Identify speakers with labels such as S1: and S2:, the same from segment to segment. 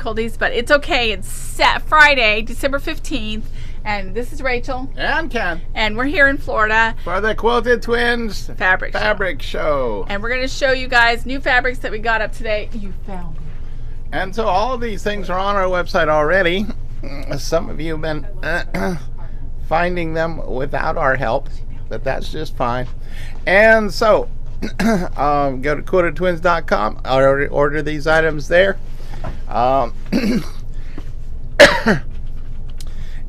S1: difficulties, but it's okay. It's set Friday, December 15th, and this is Rachel.
S2: And Ken.
S1: And we're here in Florida
S2: for the Quilted Twins
S1: Fabric
S2: Show.
S1: And we're going to show you guys new fabrics that we got up today. You found it.
S2: And so all of these things are on our website already. Some of you have been finding them without our help, but that's just fine. And so go to quiltedtwins.com, order these items there.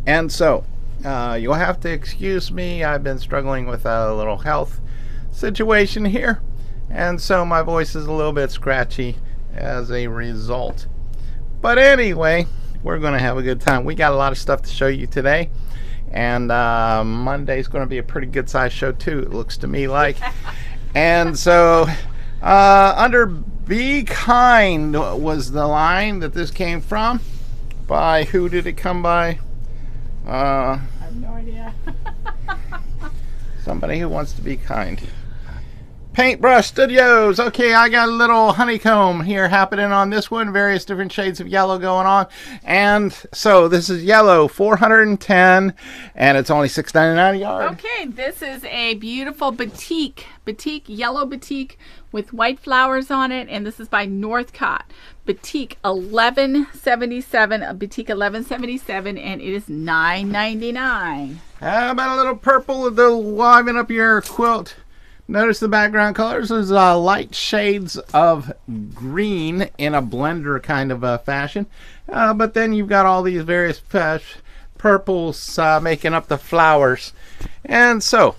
S2: And so you'll have to excuse me. I've been struggling with a little health situation here, and so my voice is a little bit scratchy as a result. But anyway, we're going to have a good time. We got a lot of stuff to show you today, and Monday's going to be a pretty good size show too, it looks to me like. And so under Be Kind was the line that this came from. By who did it come by?
S1: I have no idea.
S2: Somebody who wants to be kind. Paintbrush Studios. Okay, I got a little honeycomb here happening on this one. Various different shades of yellow going on. And so this is yellow, 410, and it's only $6.99 a yard.
S1: Okay, this is a beautiful batik, yellow batik with white flowers on it, and this is by Northcott. Batik 1177, batik 1177, and it is $9.99.
S2: How about a little purple to liven up your quilt? Notice the background colors. There's light shades of green in a blender kind of a fashion. But then you've got all these various purples making up the flowers. And so,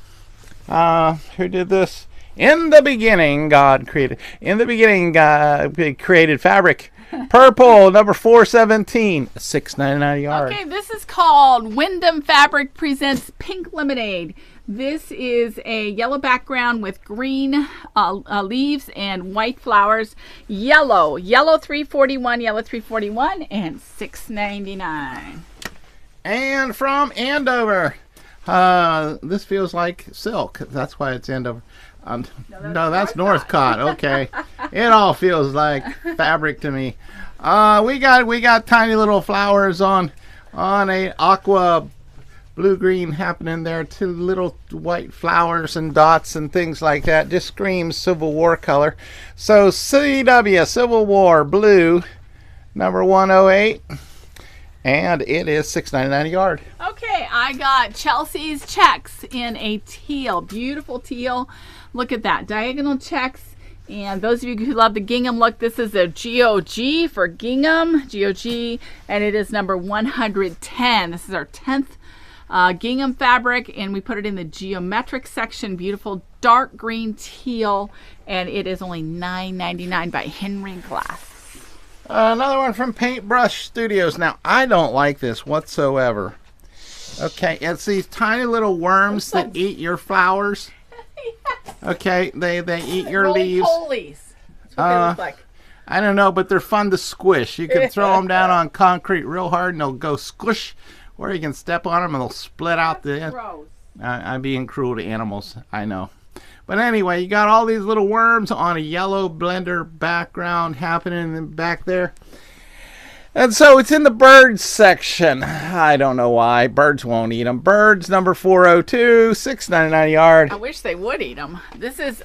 S2: who did this? In the beginning, God created. In the beginning, God created fabric. Purple, number 417, $6.99 a yard.
S1: Okay, this is called Wyndham Fabric Presents Pink Lemonade. This is a yellow background with green leaves and white flowers. Yellow 341, and $6.99.
S2: And from Andover, this feels like silk. That's why it's Andover. No, that's Northcott. Okay, it all feels like fabric to me. We got tiny little flowers on a aqua blue-green happening there. Two little white flowers and dots and things like that. Just screams Civil War color. So CW, Civil War blue, number 108. And it is $6.99 a yard.
S1: Okay, I got Chelsea's checks in a teal. Beautiful teal. Look at that. Diagonal checks. And those of you who love the gingham look, this is a GOG for gingham. GOG. And it is number 110. This is our 10th gingham fabric, and we put it in the geometric section. Beautiful dark green teal, and it is only $9.99 by Henry Glass.
S2: Another one from Paintbrush Studios. Now, I don't like this whatsoever. Okay, it's these tiny little worms that eat your flowers.
S1: Yes.
S2: Okay, they eat your leaves.
S1: Polies. That's what they look like.
S2: I don't know, but they're fun to squish. You can throw them down on concrete real hard, and they'll go squish. Or you can step on them and they'll split out the end.
S1: Gross.
S2: I'm being cruel to animals, I know. But anyway, you got all these little worms on a yellow blender background happening back there. And so it's in the birds section. I don't know why. Birds won't eat them. Birds, number 402, $6.99 a yard.
S1: I wish they would eat them. This is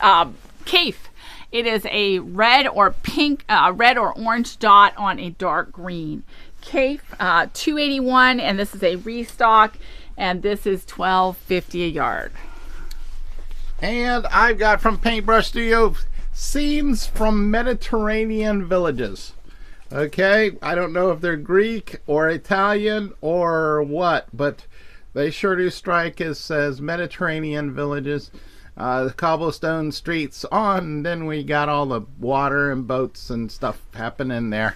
S1: Keef. It is a red or pink, red or orange dot on a dark green. Keef, $2.81, and this is a restock, and this is $12.50 a yard.
S2: And I've got from Paintbrush Studio, Scenes from Mediterranean Villages. Okay, I don't know if they're Greek or Italian or what, but they sure do strike as Mediterranean villages. The cobblestone streets on, then we got all the water and boats and stuff happening there.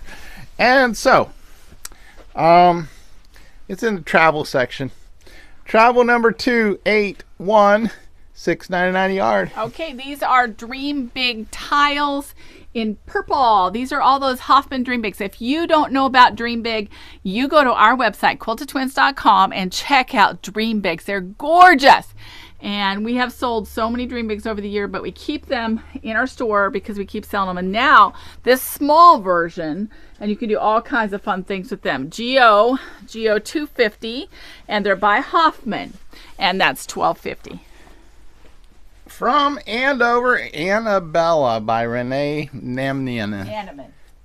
S2: And so it's in the travel section. Travel number 281, $6.99 a yard.
S1: Okay, these are Dream Big tiles in purple. These are all those Hoffman Dream Bigs. If you don't know about Dream Big, you go to our website, quiltedtwins.com, and check out Dream Bigs. They're gorgeous. And we have sold so many Dream Bigs over the year, but we keep them in our store because we keep selling them. And now this small version, and you can do all kinds of fun things with them. GO 250, and they're by Hoffman, and that's $12.50.
S2: From Andover, Annabella by Renee Nemnian.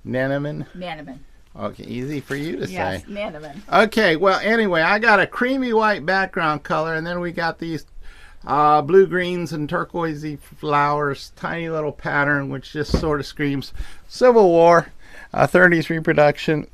S2: Naneman. Okay, easy for you to say.
S1: Yes, Naneman.
S2: Okay, well, anyway, I got a creamy white background color, and then we got these blue greens and turquoisey flowers, tiny little pattern, which just sort of screams Civil War, 30s reproduction,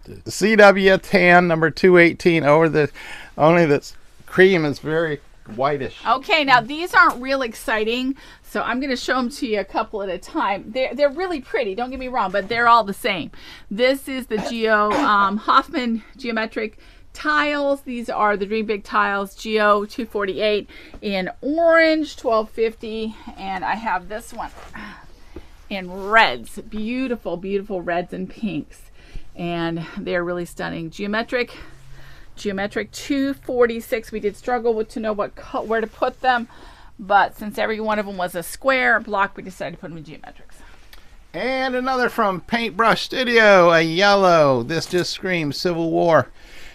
S2: CW tan number 218. Only the cream is very whitish.
S1: Okay, now these aren't real exciting, so I'm going to show them to you a couple at a time. They're really pretty, don't get me wrong, but they're all the same. This is the Hoffman geometric tiles. These are the Dream Big tiles, GO 248 in orange, $12.50, and I have this one in reds, beautiful, beautiful reds and pinks, and they're really stunning. Geometric 246. We did struggle to know where to put them, but since every one of them was a square block, we decided to put them in geometrics.
S2: And another from Paintbrush Studio, a yellow. This just screams Civil War.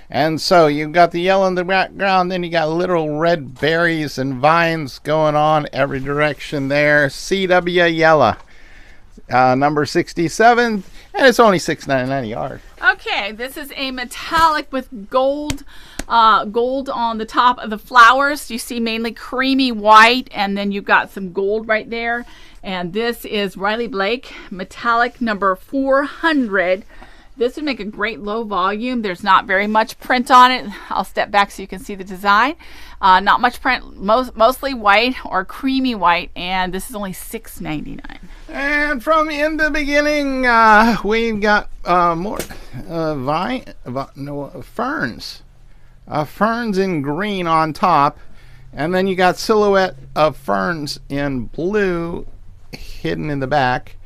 S2: And so you've got the yellow in the background, then you got little red berries and vines going on every direction there. CW yellow, number 67, and it's only $6.99 a yard.
S1: Okay, this is a metallic with gold on the top of the flowers. You see mainly creamy white, and then you've got some gold right there. And this is Riley Blake metallic number 400. This would make a great low volume. There's not very much print on it. I'll step back so you can see the design. Not much print, mostly white or creamy white, and this is only $6.99.
S2: And from in the beginning, we've got more ferns. Ferns in green on top, and then you got silhouette of ferns in blue hidden in the back.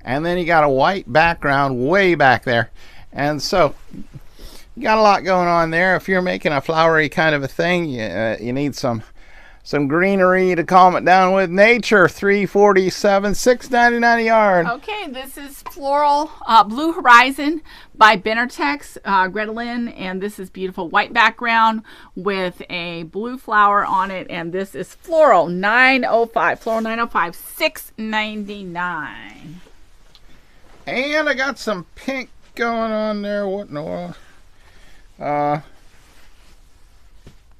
S2: And then you got a white background way back there. And so you got a lot going on there. If you're making a flowery kind of a thing, you need some greenery to calm it down with. Nature 347, $6.99 a yard.
S1: Okay, this is Floral Blue Horizon by Benartex, Greta Lynn, and this is beautiful white background with a blue flower on it, and this is Floral 905, $6.99.
S2: And I got some pink going on there. What in the world?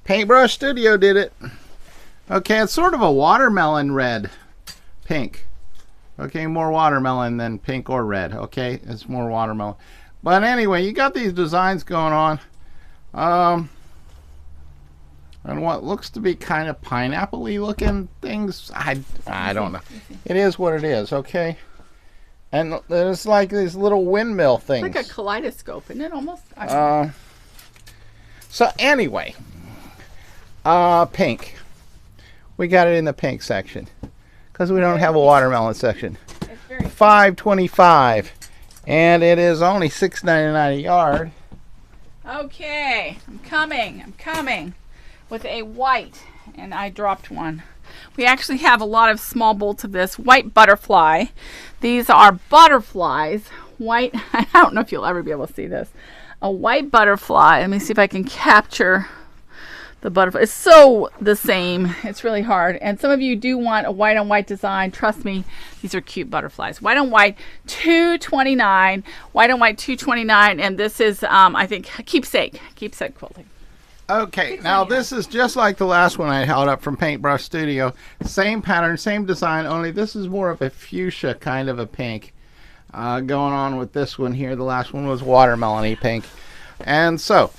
S2: Paintbrush Studio did it. Okay, it's sort of a watermelon red pink. Okay, more watermelon than pink or red. Okay, it's more watermelon. But anyway, you got these designs going on. And what looks to be kind of pineapple-y looking things. I don't know. It is what it is, okay? And there's like these little windmill things.
S1: It's like a kaleidoscope, isn't it almost?
S2: So anyway, pink. We got it in the pink section because we don't have a watermelon section.
S1: It's very
S2: $5.25, and it is only $6.99 a yard.
S1: Okay, I'm coming with a white, and I dropped one. We actually have a lot of small bolts of this white butterfly. These are butterflies, white. I don't know if you'll ever be able to see this. A white butterfly. Let me see if I can capture the butterfly. It's so the same. It's really hard. And some of you do want a white on white design. Trust me, these are cute butterflies. White on white, $2.29. White on white, $2.29. And this is, I think, keepsake quilting.
S2: Okay, now this is just like the last one I held up from Paintbrush Studio. Same pattern, same design, only this is more of a fuchsia kind of a pink going on with this one here. The last one was watermelon-y pink. And so,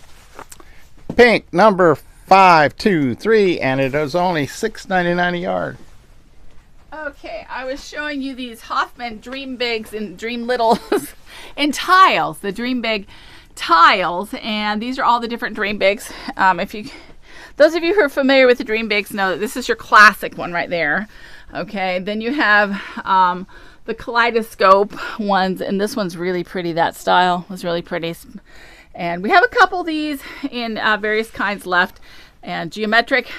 S2: pink number 523, and it is only $6.99 a yard.
S1: Okay, I was showing you these Hoffman Dream Bigs and Dream Littles in tiles. The Dream Big tiles, and these are all the different Dream Bigs. Those of you who are familiar with the Dream Bigs know that this is your classic one right there. Okay, then you have the kaleidoscope ones, and this one's really pretty. That style was really pretty, and we have a couple of these in various kinds left. And geometric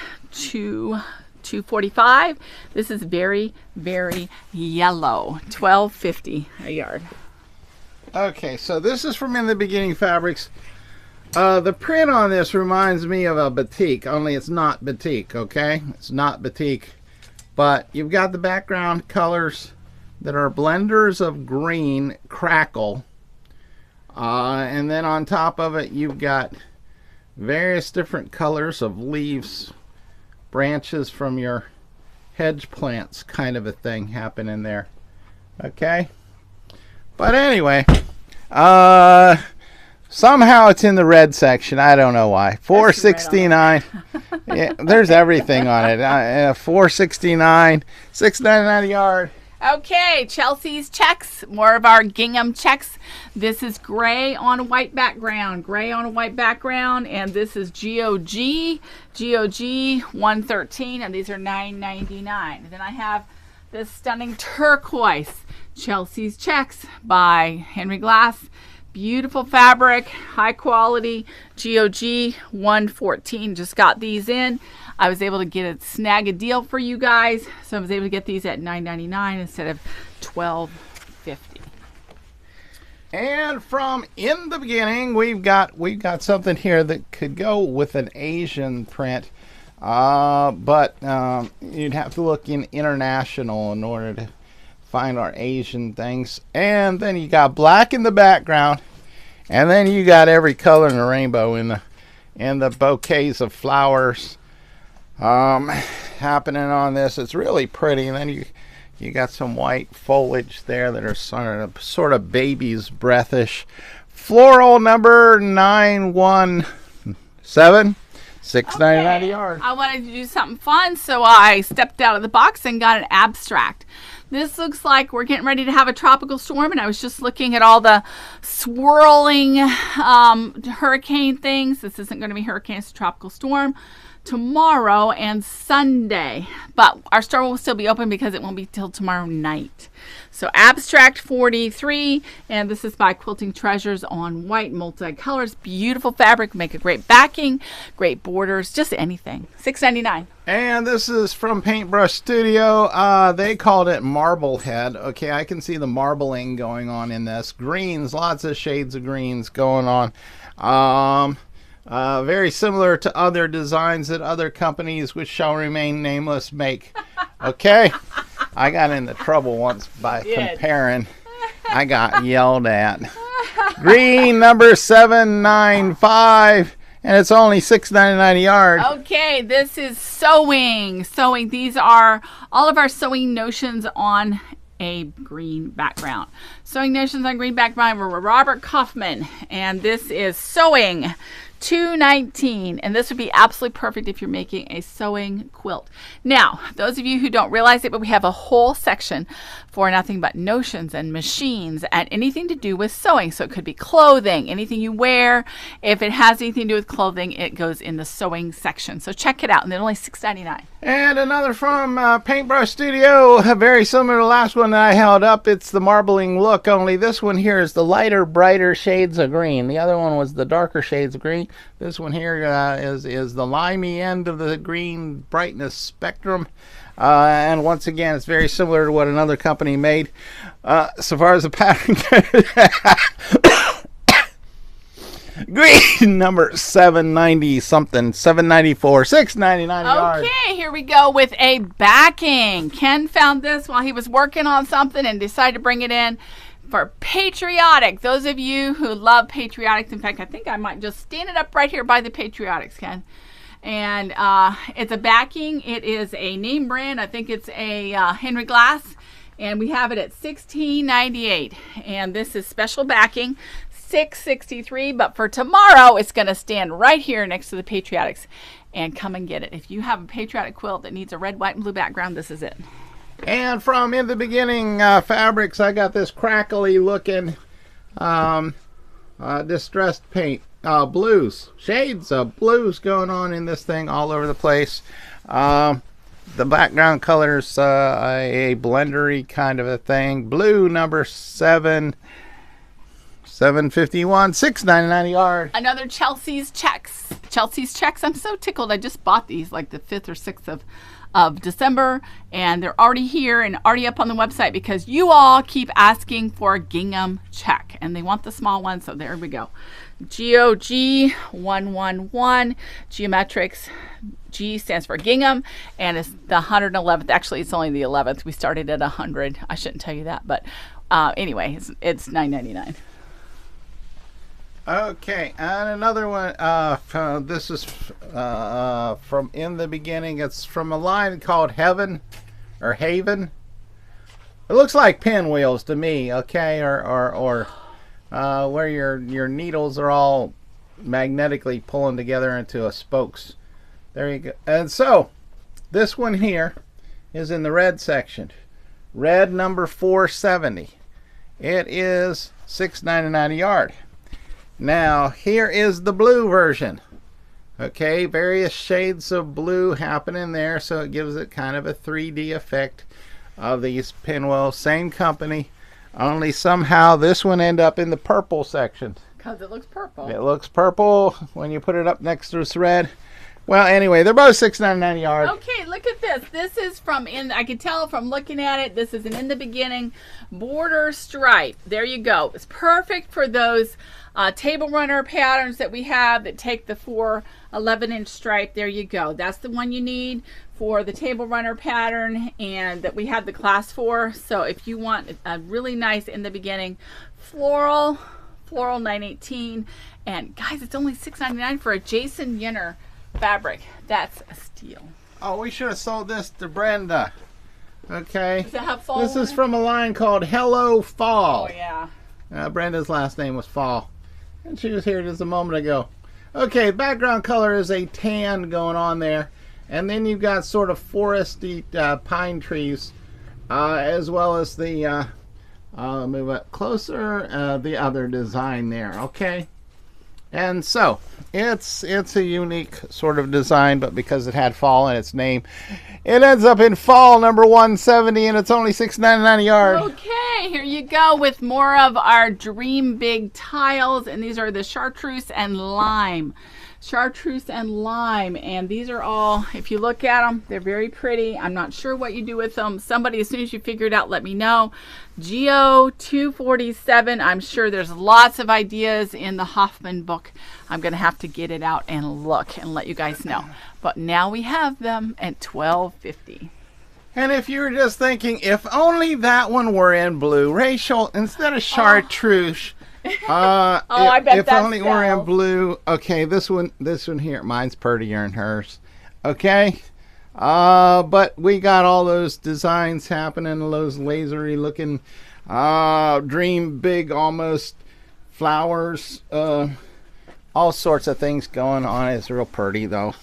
S1: $2.45. This is very, very yellow. $12.50 a yard.
S2: Okay, so this is from In the Beginning Fabrics. The print on this reminds me of a batik, only it's not batik, okay? It's not batik. But you've got the background colors that are blenders of green crackle. And then on top of it, you've got various different colors of leaves, branches from your hedge plants, kind of a thing happening there. Okay? But anyway, somehow it's in the red section. I don't know why. $4.69. Yeah, there's everything on it. $4.69, $6.99 a yard.
S1: Okay, Chelsea's checks, more of our gingham checks. This is gray on a white background, and this is GOG 113, and these are $9.99. Then I have this stunning turquoise, Chelsea's checks by Henry Glass. Beautiful fabric, high quality, GOG 114. Just got these in. I was able to snag a deal for you guys, so I was able to get these at $9.99 instead of $12.50.
S2: And from In the Beginning, we've got something here that could go with an Asian print, but you'd have to look in international in order to find our Asian things. And then you got black in the background, and then you got every color in the rainbow in the bouquets of flowers happening on this. It's really pretty. And then you got some white foliage there that are sort of baby's breathish. Floral number 917, $6.99 a yard.
S1: I wanted to do something fun, so I stepped out of the box and got an abstract. This looks like we're getting ready to have a tropical storm, and I was just looking at all the swirling hurricane things. This isn't going to be hurricane, it's a tropical storm tomorrow and Sunday, but our store will still be open because it won't be till tomorrow night. So abstract 43, and this is by Quilting Treasures on white multicolors. Beautiful fabric, make a great backing, great borders, just anything. $6.99.
S2: And this is from Paintbrush Studio. They called it Marblehead. Okay, I can see the marbling going on in this. Greens, lots of shades of greens going on. Very similar to other designs that other companies, which shall remain nameless, make. Okay? I got into trouble once by comparing. I got yelled at. Green number 795, and it's only $6.99 a yard.
S1: Okay, this is sewing. These are all of our sewing notions on a green background. Sewing notions on green background were Robert Kaufman, and this is sewing. $2.19, and this would be absolutely perfect if you're making a sewing quilt. Now, those of you who don't realize it, but we have a whole section for nothing but notions and machines and anything to do with sewing. So it could be clothing, anything you wear. If it has anything to do with clothing, it goes in the sewing section. So check it out, and they're only $6.99.
S2: And another from Paintbrush Studio, very similar to the last one that I held up. It's the marbling look, only this one here is the lighter, brighter shades of green. The other one was the darker shades of green. This one here is the limey end of the green brightness spectrum. And once again, it's very similar to what another company made. So far as the pattern green number 790 something, 794, $6.99 a yard.
S1: Okay, here we go with a backing. Ken found this while he was working on something and decided to bring it in for patriotic. Those of you who love patriotics, in fact, I think I might just stand it up right here by the patriotics, Ken. And it's a backing. It is a name brand. I think it's a Henry Glass, and we have it at $16.98. And this is special backing, $6.63. But for tomorrow, it's going to stand right here next to the patriotics. And come and get it. If you have a patriotic quilt that needs a red, white, and blue background, this is it.
S2: And from In the Beginning Fabrics, I got this crackly looking distressed paint. Blues, shades of blues going on in this thing all over the place. The background color's a blendery kind of a thing. Blue number 751, $6.99 a yard.
S1: Another Chelsea's checks. Chelsea's checks. I'm so tickled. I just bought these like the 5th or 6th of December, and they're already here and already up on the website because you all keep asking for a gingham check, and they want the small one, so there we go. GOG 111 Geometrics. G stands for gingham, and it's the 111th. Actually, it's only the 11th. We started at 100. I shouldn't tell you that, but anyway, it's $9.99.
S2: Okay, and another one. This is from In the Beginning. It's from a line called Heaven or Haven. It looks like pinwheels to me. Okay, or where your needles are all magnetically pulling together into a spokes. There you go. And so this one here is in the red section. Red number 470. It is $6.99 a yard. Now here is the blue version. Okay, various shades of blue happening there, so it gives it kind of a 3D effect of these pinwheels. Same company, only somehow this one ended up in the purple section.
S1: Because it looks purple.
S2: It looks purple when you put it up next to this red. Well, anyway, they're both $6.99 a yard.
S1: Okay, look at this. This is from I can tell from looking at it, this is an In the Beginning border stripe. There you go. It's perfect for those table runner patterns that we have that take the 11-inch stripe. There you go. That's the one you need for the table runner pattern, and that we have the class for. So if you want a really nice In the Beginning floral $9.18, and guys, it's only $6.99 for a Jason Yenner fabric. That's a steal.
S2: Oh, we should have sold this to Brenda. Okay.
S1: Does it have fall?
S2: This is from a line called Hello Fall.
S1: Oh yeah.
S2: Brenda's last name was Fall, and she was here just a moment ago. Okay, background color is a tan going on there, and then you've got sort of foresty pine trees, as well as the move up closer, the other design there. Okay. And so it's a unique sort of design, but because it had fall in its name, it ends up in fall number 170, and it's only $6.99 a yard.
S1: Okay, here you go with more of our Dream Big tiles, and these are the chartreuse and lime. Chartreuse and lime, and these are all, if you look at them, they're very pretty. I'm not sure what you do with them. Somebody, as soon as you figure it out, let me know. Geo 247. I'm sure there's lots of ideas in the Hoffman book. I'm gonna have to get it out and look and let you guys know. But now we have them at $12.50.
S2: And if you were just thinking, if only that one were in blue, Rachael, instead of chartreuse,
S1: I bet
S2: if only it were in blue. Okay, this one here, mine's prettier than hers. Okay, but we got all those designs happening, those lasery looking, dream big almost flowers, all sorts of things going on. It's real pretty though,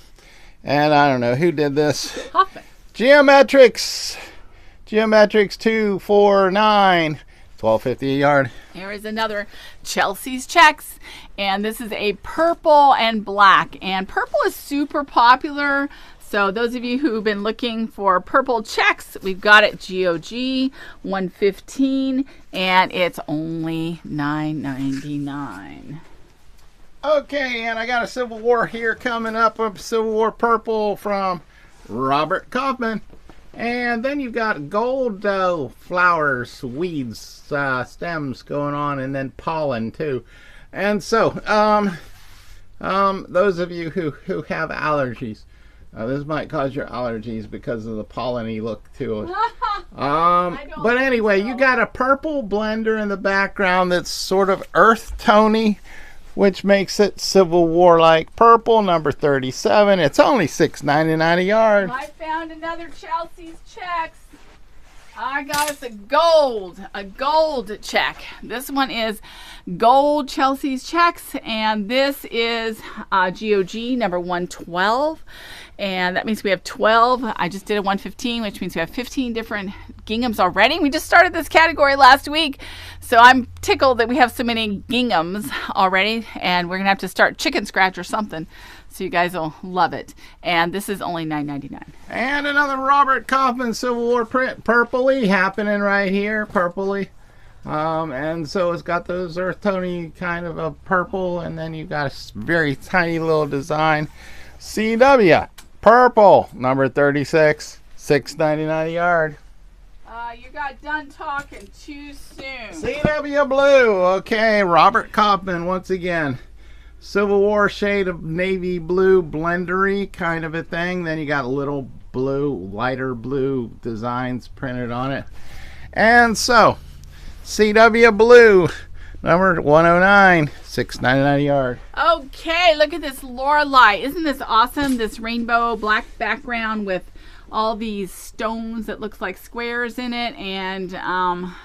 S2: and I don't know who did this.
S1: Hoffman.
S2: Geometrics 249. $12.50 a yard.
S1: Here is another Chelsea's Checks, and this is a purple and black, and purple is super popular. So those of you who've been looking for purple checks, we've got it GOG 115, and it's only $9.99.
S2: Okay, and I got a Civil War here coming up, a Civil War purple from Robert Kaufman. And then you've got gold flowers, weeds, stems going on, and then pollen too. And so, those of you who have allergies, this might cause your allergies because of the pollen-y look to it. But anyway, you got a purple blender in the background that's sort of earth tony, which makes it Civil War-like purple, number 37. It's only $6.99 a yard.
S1: I found another Chelsea's Checks. I got us a gold check. This one is gold Chelsea's Checks, and this is GOG number 112, and that means we have 12. I just did a 115, which means we have 15 different ginghams already. We just started this category last week, so I'm tickled that we have so many ginghams already, and we're gonna have to start chicken scratch or something, so you guys will love it. And this is only $9.99.
S2: And another Robert Kaufman Civil War print, purpley happening right here, purpley. And so it's got those earth tony kind of a purple, and then you've got a very tiny little design. CW purple number 36. $6.99 a yard.
S1: You got done talking too soon.
S2: CW Blue. Okay, Robert Kaufman once again. Civil War shade of navy blue, blendery kind of a thing. Then you got a little blue, lighter blue designs printed on it. And so, CW Blue, number 109, $6.99 a yard.
S1: Okay, look at this Lorelei. Isn't this awesome? This rainbow black background with all these stones that looks like squares in it, and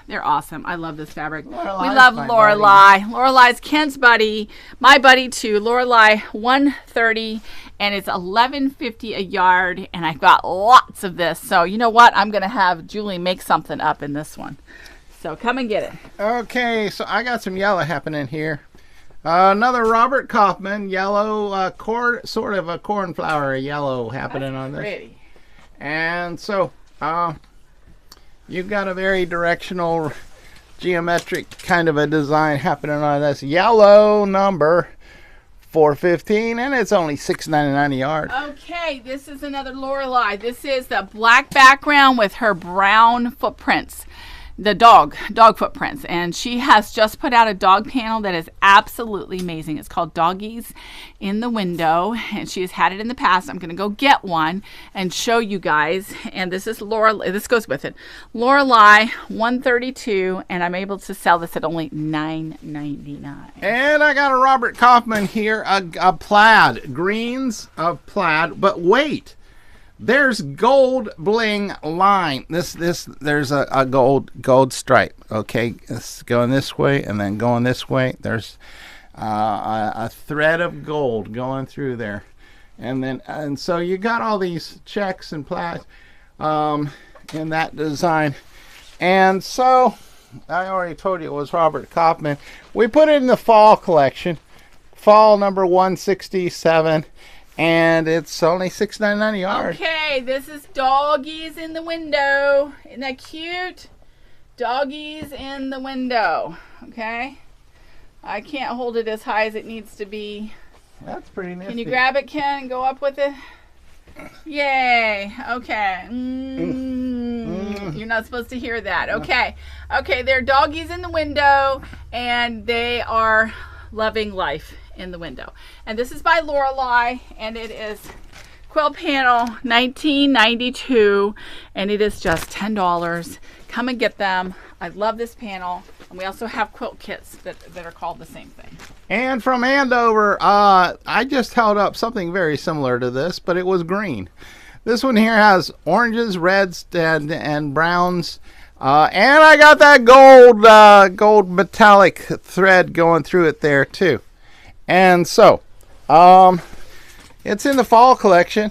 S1: they're awesome. I love this fabric.
S2: Lorelai's
S1: we love
S2: my
S1: Lorelei. Lorelei's Ken's buddy, my buddy too. Lorelei 130, and it's $11.50 a yard, and I've got lots of this. So you know what? I'm gonna have Julie make something up in this one. So come and get it.
S2: Okay, so I got some yellow happening here. Another Robert Kaufman yellow, sort of a cornflower yellow happening on this.
S1: Pretty.
S2: And so, you've got a very directional, geometric kind of a design happening on this yellow number 415, and it's only $6.99 a yard.
S1: Okay, this is another Lorelei. This is the black background with her brown footprints. The dog footprints, and she has just put out a dog panel that is absolutely amazing. It's called Doggies in the Window, and she has had it in the past. I'm going to go get one and show you guys, and this is Lorelei. This goes with it. Lorelei 132, and I'm able to sell this at only $9.99.
S2: And I got a Robert Kaufman here, a plaid, greens of plaid, but wait. There's gold bling line. There's a gold stripe. Okay, it's going this way and then going this way. There's a thread of gold going through there, and so you got all these checks and plaid in that design. And so I already told you it was Robert Kaufman. We put it in the fall collection, fall number 167. And it's only $6.99 a yard.
S1: Okay, this is Doggies in the Window. Isn't that cute? Doggies in the Window. Okay. I can't hold it as high as it needs to be.
S2: That's pretty nifty.
S1: Can you grab it, Ken, and go up with it? Yay. Okay. You're not supposed to hear that. Okay. Okay, they're Doggies in the Window, and they are loving life in the window. And this is by Lorelei, and it is quilt panel 1992, and it is just $10. Come and get them. I love this panel, and we also have quilt kits that are called the same thing.
S2: And from Andover, I just held up something very similar to this, but it was green. This one here has oranges, reds, and browns. And I got that gold metallic thread going through it there too. And so, it's in the fall collection.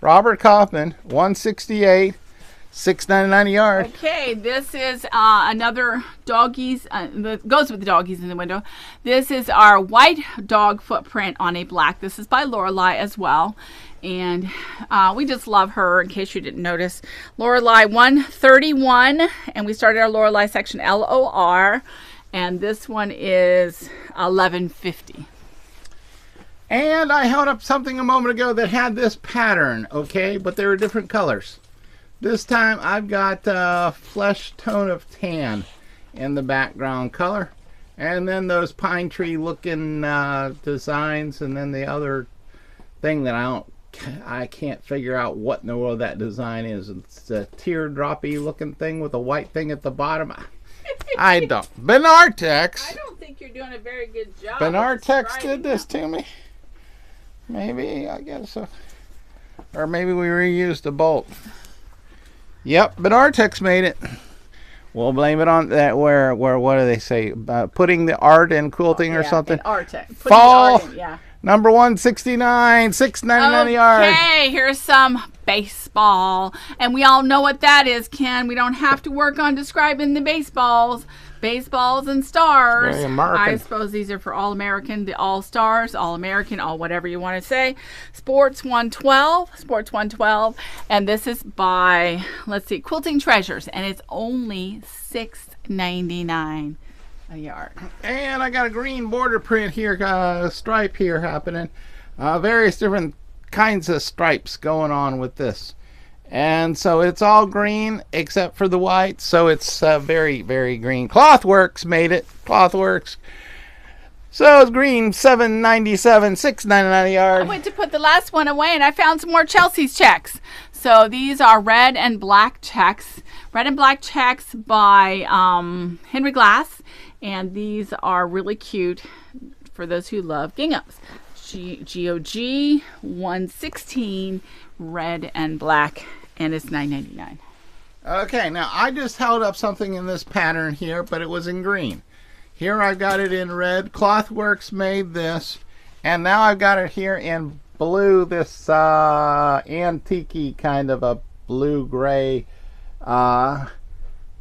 S2: Robert Kaufman, 168, $6.99 a yard.
S1: Okay, this is another Doggies, that goes with the Doggies in the Window. This is our white dog footprint on a black. This is by Lorelei as well. And we just love her, in case you didn't notice. Lorelei 131, and we started our Lorelei section LOR, and this one is $11.50.
S2: And I held up something a moment ago that had this pattern, okay, but they were different colors. This time I've got flesh tone of tan in the background color, and then those pine tree looking designs, and then the other thing that I can't figure out what in the world that design is. It's a teardroppy looking thing with a white thing at the bottom. I don't. Benartex.
S1: I don't think you're doing a very good job.
S2: Benartex did this to me. Maybe, I guess so. Or maybe we reused a bolt. Yep, Benartex made it. We'll blame it on that. Where what do they say? Putting the art in quilting or something.
S1: Artex.
S2: Fall. Yeah. Number 169, $6.99 a yard.
S1: Okay, here's some baseball. And we all know what that is, Ken. We don't have to work on describing the baseballs. Baseballs and stars.
S2: Very American.
S1: I suppose these are for All-American, the All-Stars, All-American, all whatever you want to say. Sports 112. And this is by, let's see, Quilting Treasures. And it's only $6.99 a yard.
S2: And I got a green border print here, got a stripe here happening. Various different kinds of stripes going on with this. And so it's all green except for the white. So it's very, very green. Clothworks made it. Clothworks. So it's green, $7.97, $6.99 a yard.
S1: I went to put the last one away and I found some more Chelsea's checks. So these are red and black checks. Red and black checks by Henry Glass. And these are really cute for those who love ginghams. GOG 116, red and black, and it's $9.99.
S2: Okay, now I just held up something in this pattern here, but it was in green. Here I've got it in red. Clothworks made this, and now I've got it here in blue, this antique kind of a blue-gray,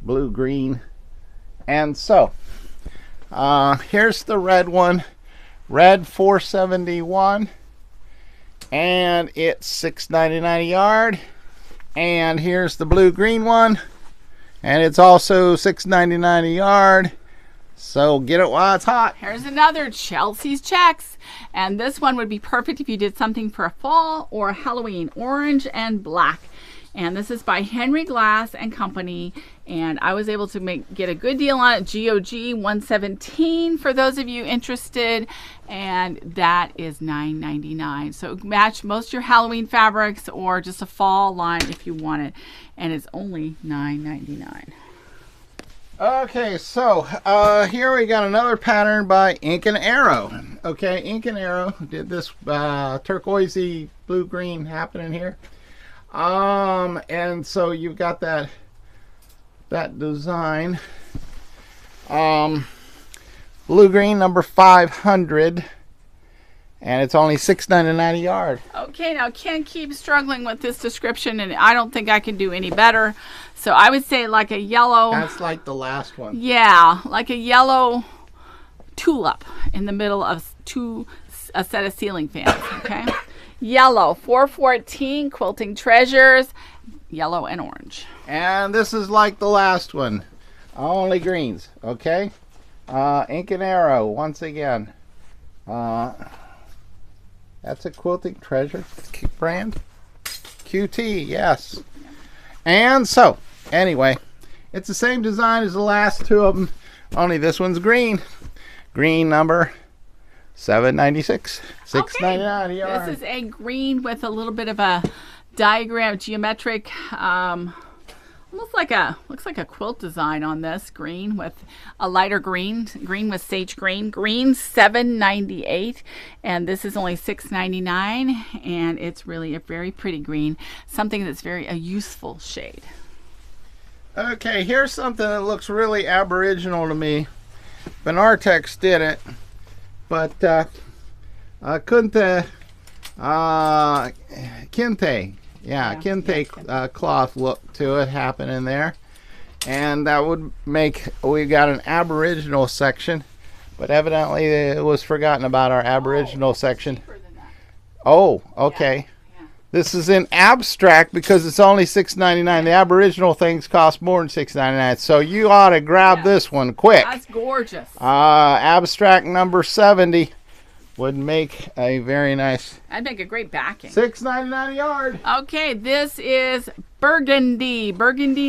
S2: blue-green. And so, here's the red one. Red $4.71, and it's $6.99 a yard. And here's the blue-green one, and it's also $6.99 a yard. So get it while it's hot.
S1: Here's another Chelsea's checks, and this one would be perfect if you did something for a fall or a Halloween. Orange and black. And this is by Henry Glass and Company, and I was able to get a good deal on it. GOG 117 for those of you interested, and that is $9.99. So match most of your Halloween fabrics or just a fall line if you want it, and it's only $9.99.
S2: Okay, so here we got another pattern by Ink and Arrow. Okay, Ink and Arrow did this turquoisey blue-green happening here. And so you've got that design. Blue-green number 500, and it's only $6.99 a yard.
S1: Okay, now Ken keeps struggling with this description, and I don't think I can do any better. So I would say like a yellow.
S2: That's like the last one.
S1: Yeah, like a yellow tulip in the middle of a set of ceiling fans. Okay. Yellow, 414, Quilting Treasures, yellow and orange.
S2: And this is like the last one, only greens, okay? Ink and Arrow, once again. That's a Quilting Treasure brand. QT, yes. And so, anyway, it's the same design as the last two of them, only this one's green. Green number $7.96, $6.99 a yard.
S1: This is a green with a little bit of a diagram, geometric, looks like a quilt design on this. Green with a lighter green with sage green. Green $7.98, and this is only $6.99, and it's really a very pretty green, something that's a useful shade.
S2: Okay, here's something that looks really aboriginal to me. Benartex did it. But Kente, Kente cloth look to it happening there, and that would make, we got an Aboriginal section, but evidently it was forgotten about our Aboriginal section. Oh, okay. Yeah. This is in abstract because it's only $6.99. The Aboriginal things cost more than $6.99, so you ought to grab this one quick.
S1: That's gorgeous.
S2: Abstract number 70 would make a very nice.
S1: I'd make a great backing.
S2: $6.99 a yard.
S1: Okay, this is Burgundy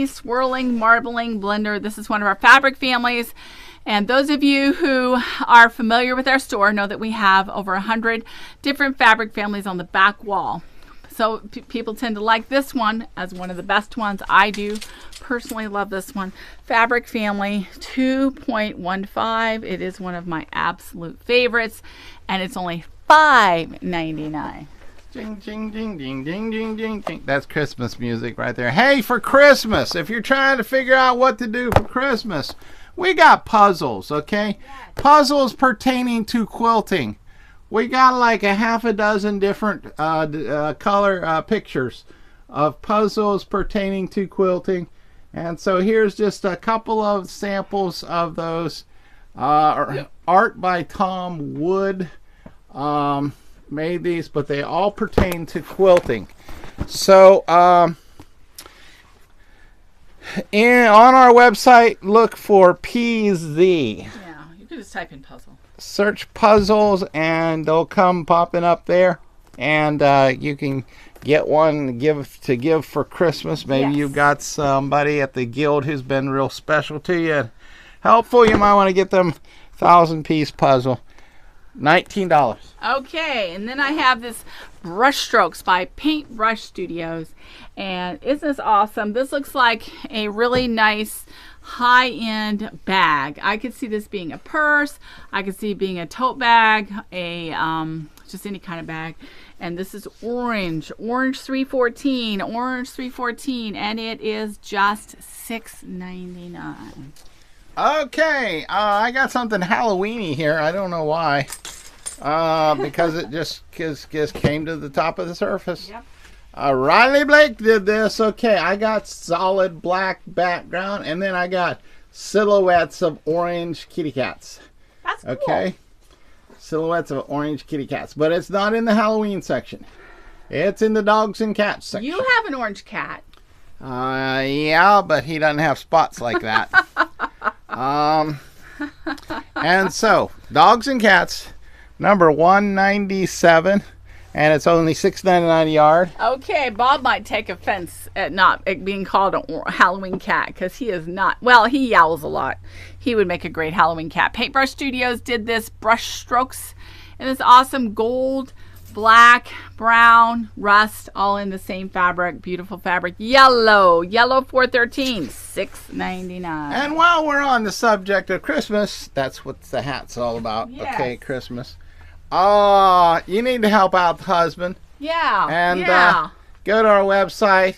S1: Swirling Marbling Blender. This is one of our fabric families. And those of you who are familiar with our store know that we have over 100 different fabric families on the back wall. So people tend to like this one as one of the best ones. I do personally love this one. Fabric Family 2.15. It is one of my absolute favorites, and it's only $5.99.
S2: Ding, ding, ding, ding, ding, ding, ding, ding. That's Christmas music right there. Hey, for Christmas, if you're trying to figure out what to do for Christmas, we got puzzles, okay? Yes. Puzzles pertaining to quilting. We got like a half a dozen different color pictures of puzzles pertaining to quilting. And so here's just a couple of samples of those. Art by Tom Wood made these, but they all pertain to quilting. So on our website, look for PZ.
S1: Yeah, you can just type in puzzle.
S2: Search puzzles and they'll come popping up there, and you can get one to give for Christmas. Maybe
S1: Yes.
S2: you've got somebody at the guild who's been real special to you, helpful. You might want to get them 1,000-piece puzzle. $19.
S1: Okay, and then I have this brush strokes by Paintbrush Studios, and isn't this awesome? This looks like a really nice high-end bag. I could see this being a purse. I could see it being a tote bag, a just any kind of bag. And this is orange 314, and it is just $6.99.
S2: Okay, I got something Halloweeny here. I don't know why. Because it just came to the top of the surface.
S1: Yep.
S2: Riley Blake did this. Okay, I got solid black background, and then I got silhouettes of orange kitty cats.
S1: That's cool.
S2: Okay, silhouettes of orange kitty cats, but it's not in the Halloween section. It's in the dogs and cats section.
S1: You have an orange cat.
S2: Yeah, but he doesn't have spots like that. And so dogs and cats, number 197. And it's only $6.99 a yard.
S1: Okay, Bob might take offense at not being called a Halloween cat because he is not. Well, he yowls a lot. He would make a great Halloween cat. Paintbrush Studios did this brush strokes in this awesome gold, black, brown, rust, all in the same fabric. Beautiful fabric. Yellow 413, $6.99.
S2: And while we're on the subject of Christmas, that's what the hat's all about.
S1: Yes.
S2: Okay, Christmas. You need to help out the husband.
S1: Yeah.
S2: And
S1: yeah.
S2: Go to our website.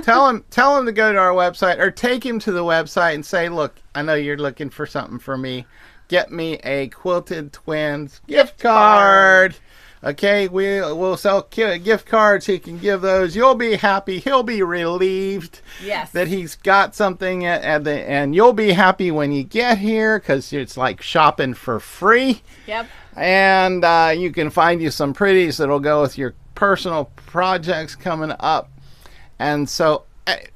S2: Tell him to go to our website, or take him to the website and say, look, I know you're looking for something for me. Get me a Quilted Twins gift card. Okay, we'll sell gift cards. He can give those. You'll be happy. He'll be relieved that he's got something, and you'll be happy when you get here because it's like shopping for free.
S1: Yep.
S2: And you can find you some pretties that'll go with your personal projects coming up. And so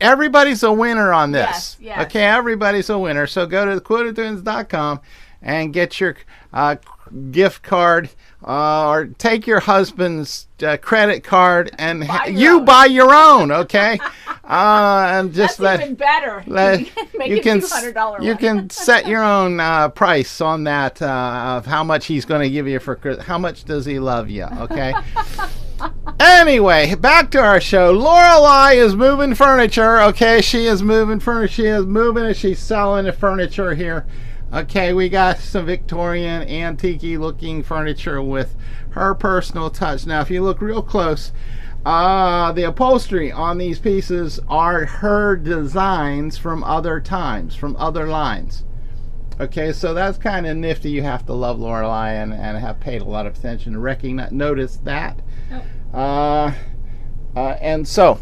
S2: everybody's a winner on this.
S1: Yes.
S2: Okay, everybody's a winner. So go to quiltedtwins.com and get your gift card, or take your husband's credit card and buy your own. Okay. And just
S1: That's even better. Make
S2: you
S1: it
S2: can
S1: $200
S2: you can set your own price on that, of how much he's going to give you for how much does he love you. Okay. Anyway, back to our show. Lorelei is moving furniture. Okay, she is moving furniture. She is moving and she's selling the furniture here. Okay, we got some Victorian antique looking furniture with her personal touch. Now if you look real close, the upholstery on these pieces are her designs from other times, from other lines. Okay, so that's kind of nifty. You have to love Lorelei and have paid a lot of attention to recognize, notice that. Oh. And so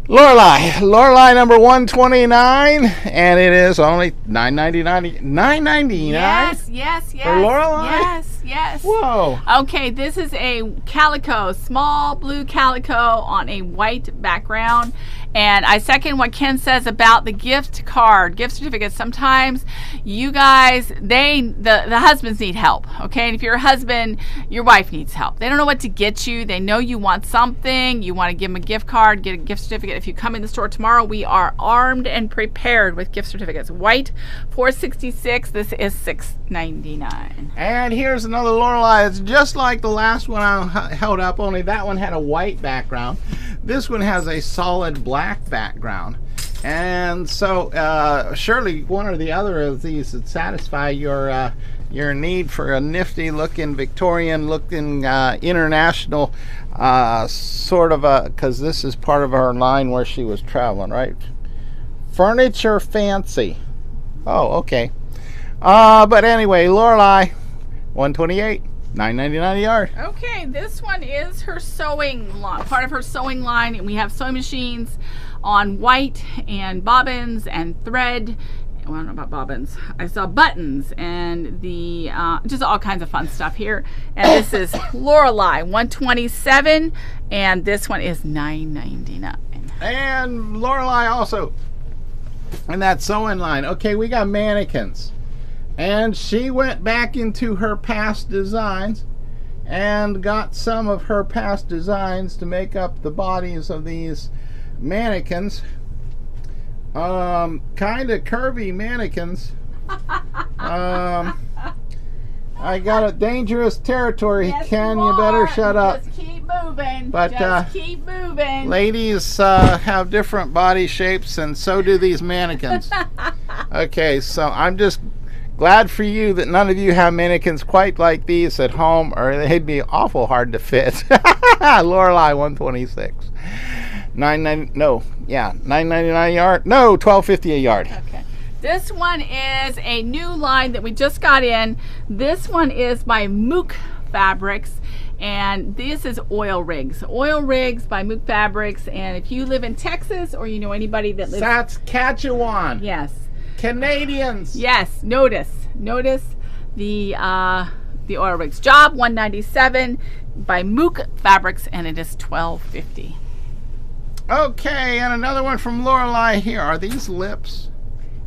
S2: Lorelei number 129, and it is only $9.99.
S1: Yes.
S2: For Lorelei?
S1: Yes.
S2: Whoa.
S1: Okay, this is a calico, small blue calico on a white background. And I second what Ken says about the gift certificates. Sometimes you guys, the husbands need help, okay? And if you're a husband, your wife needs help. They don't know what to get you. They know you want something. You want to give them a gift card, get a gift certificate. If you come in the store tomorrow, we are armed and prepared with gift certificates. White, $4.66. This is $6.99.
S2: And here's another Lorelei. It's just like the last one I held up, only that one had a white background. This one has a solid black background. And so surely one or the other of these would satisfy your need for a nifty looking Victorian looking international sort of a, because this is part of our line where she was traveling, right? Furniture fancy. Oh, okay. But anyway, Lorelei, 128, $9.99 a yard.
S1: Okay, this one is her sewing line, part of her sewing line, and we have sewing machines on white and bobbins and thread. Well, I don't know about bobbins. I saw buttons and the just all kinds of fun stuff here. And this is Lorelei 127, and this one is $9.99.
S2: And Lorelei also in that sewing line. Okay, we got mannequins. And she went back into her past designs and got some of her past designs to make up the bodies of these mannequins. Kind of curvy mannequins. I got a dangerous territory,
S1: yes,
S2: Ken. You better shut up.
S1: Just keep moving.
S2: But
S1: just keep moving.
S2: Ladies have different body shapes, and so do these mannequins. Okay, so I'm just glad for you that none of you have mannequins quite like these at home, or they'd be awful hard to fit. Lorelei 126. $9.99 a yard. No, $12.50 a yard.
S1: Okay. This one is a new line that we just got in. This one is by Mook Fabrics, and this is Oil Rigs. Oil Rigs by Mook Fabrics, and if you live in Texas or you know anybody that lives...
S2: Saskatchewan.
S1: Yes.
S2: Canadians.
S1: Yes, notice the Oil Rigs. Job 197 by Mook Fabrics, and it is $12.50.
S2: Okay, and another one from Lorelei here. Are these lips?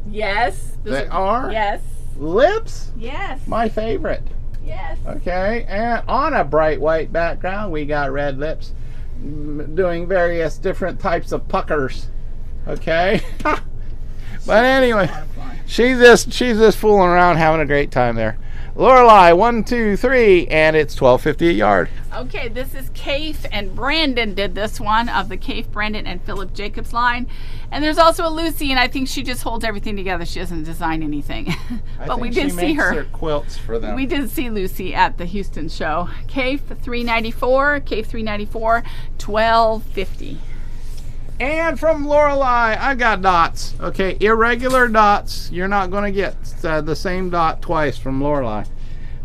S1: Yes.
S2: They are?
S1: Yes.
S2: Lips?
S1: Yes.
S2: My favorite.
S1: Yes.
S2: Okay, and on a bright white background, we got red lips doing various different types of puckers. Okay? But anyway, she's just fooling around, having a great time there. Lorelei 123, and it's $12.50 a yard.
S1: Okay, this is Kafe and Brandon did this one of the Kafe, Brandon, and Philip Jacobs line. And there's also a Lucy, and I think she just holds everything together. She doesn't design anything. But we did see her.
S2: Quilts for them.
S1: We did see Lucy at the Houston show. Kafe 394, Kafe 394, $12.50.
S2: And from Lorelei, I got dots. Okay, irregular dots. You're not going to get the same dot twice from Lorelei.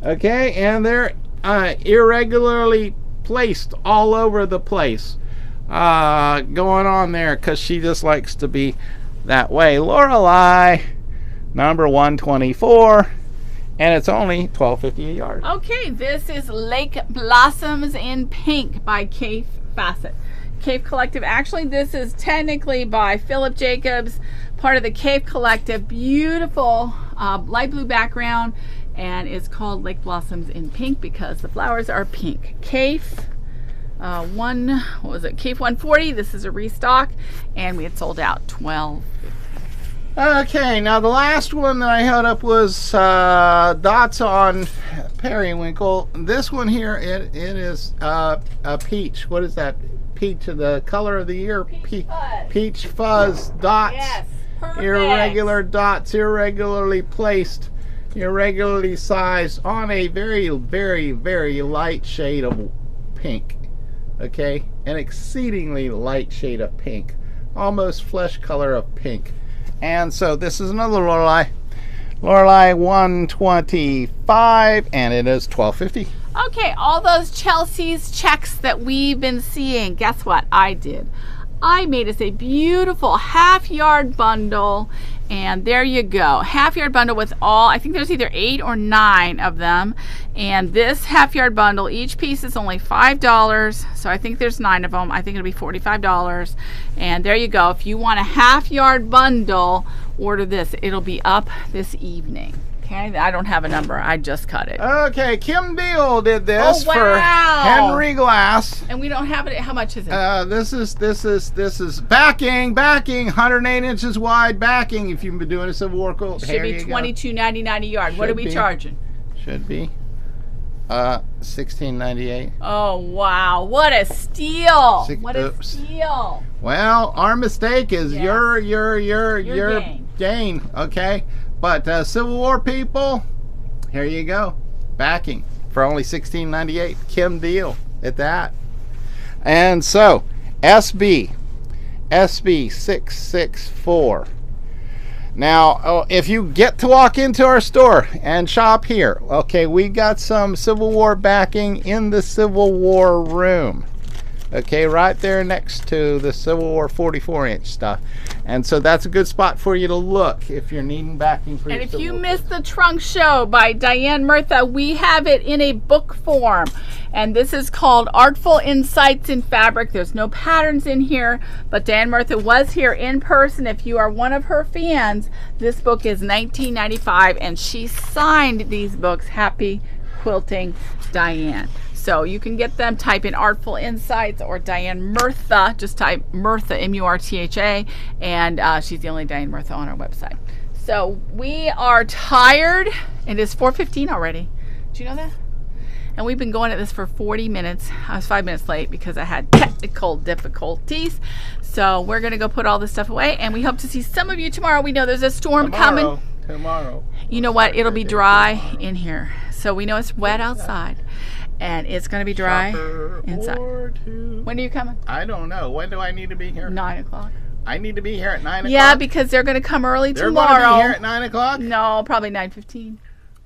S2: Okay, and they're irregularly placed all over the place. Going on there because she just likes to be that way. Lorelei, number 124, and it's only $12.50 a yard.
S1: Okay, this is Lake Blossoms in Pink by Kafe Fassett. Kafe Collective. Actually, this is technically by Philip Jacobs, part of the Kafe Collective. Beautiful light blue background, and it's called Lake Blossoms in Pink because the flowers are pink. Kafe Kafe 140. This is a restock, and we had sold out $12.50.
S2: Okay, now the last one that I held up was dots on periwinkle. This one here, it is a peach. What is that? Peach, the color of the year. Peach fuzz dots.
S1: Yes, perfect.
S2: Irregular dots, irregularly placed, irregularly sized on a very, very, very light shade of pink. Okay, an exceedingly light shade of pink, almost flesh color of pink. And so this is another Lorelei 125, and it is $12.50.
S1: Okay, all those Chelsea's checks that we've been seeing, guess what I did? I made us a beautiful half-yard bundle, and there you go. Half-yard bundle with all, I think there's either 8 or 9 of them, and this half-yard bundle, each piece is only $5, so I think there's 9 of them. I think it'll be $45, and there you go. If you want a half-yard bundle, order this. It'll be up this evening. Okay, I don't have a number. I just cut it.
S2: Okay, Kim Deal did this
S1: for
S2: Henry Glass.
S1: And we don't have it. How much is it?
S2: This is backing, 108 inches wide backing. If you've been doing a Civil War quilt,
S1: should be $22.99 a yard. What are we charging?
S2: Should be $16.98.
S1: Oh wow! What a steal! What a steal!
S2: Well, our mistake is your gain. Okay. But Civil War people, here you go. Backing for only $16.98. Kim Deal at that. And so, SB 664. Now, if you get to walk into our store and shop here, okay, we got some Civil War backing in the Civil War room. Okay, right there next to the Civil War 44-inch stuff. And so that's a good spot for you to look if you're needing backing for your Civil War. And if you
S1: missed the trunk show by Diane Murtha, we have it in a book form. And this is called Artful Insights in Fabric. There's no patterns in here, but Diane Murtha was here in person. If you are one of her fans, this book is $19.95, and she signed these books. Happy Quilting, Diane. So you can get them. Type in Artful Insights or Diane Murtha. Just type Murtha, M-U-R-T-H-A, and she's the only Diane Murtha on our website. So we are tired. It is 4:15 already. Do you know that? And we've been going at this for 40 minutes. I was 5 minutes late because I had technical difficulties. So we're going to go put all this stuff away, and we hope to see some of you tomorrow. We know there's a storm coming.
S2: Tomorrow.
S1: You know what? It'll be dry in here. So we know it's wet outside, and it's going to be dry inside. When are you coming?
S2: I don't know. When do I need to be here?
S1: 9 o'clock.
S2: I need to be here at 9 o'clock?
S1: Yeah, because they're going to come early tomorrow.
S2: They're going to be here at 9 o'clock?
S1: No, probably 9:15.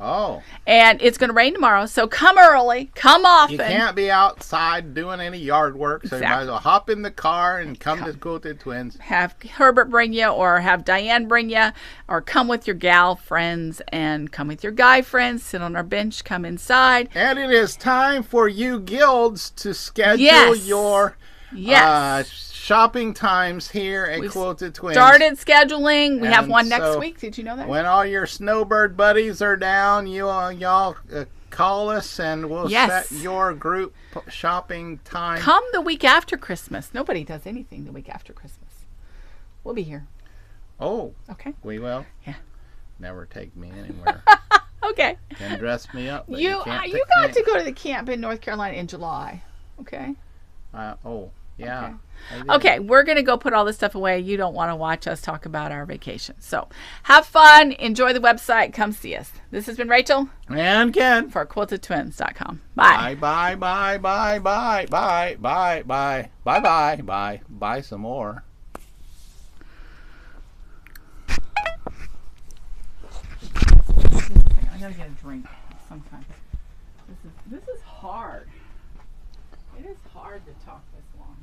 S2: Oh.
S1: And it's going to rain tomorrow, so come early, come often.
S2: You can't be outside doing any yard work, so you might as well hop in the car and come to Quilted Twins.
S1: Have Herbert bring you, or have Diane bring you, or come with your gal friends and come with your guy friends. Sit on our bench, come inside.
S2: And it is time for you guilds to schedule your shopping times here at Quilted Twins.
S1: Started scheduling. We have one next week. Did you know that?
S2: When all your snowbird buddies are down, y'all call us and we'll set your group shopping time.
S1: Come the week after Christmas. Nobody does anything the week after Christmas. We'll be here.
S2: Oh.
S1: Okay.
S2: We will?
S1: Yeah.
S2: Never take me anywhere.
S1: Okay.
S2: Can dress me up. But
S1: you got to go to the camp in North Carolina in July. Okay.
S2: Yeah.
S1: Okay, we're going to go put all this stuff away. You don't want to watch us talk about our vacation. So have fun. Enjoy the website. Come see us. This has been Rachel.
S2: And Ken.
S1: For quiltedtwins.com. Bye.
S2: Bye, bye, bye, bye, bye, bye, bye, bye, bye, bye. Buy some more.
S1: I gotta get a drink sometime. This is hard. It is hard to talk this long.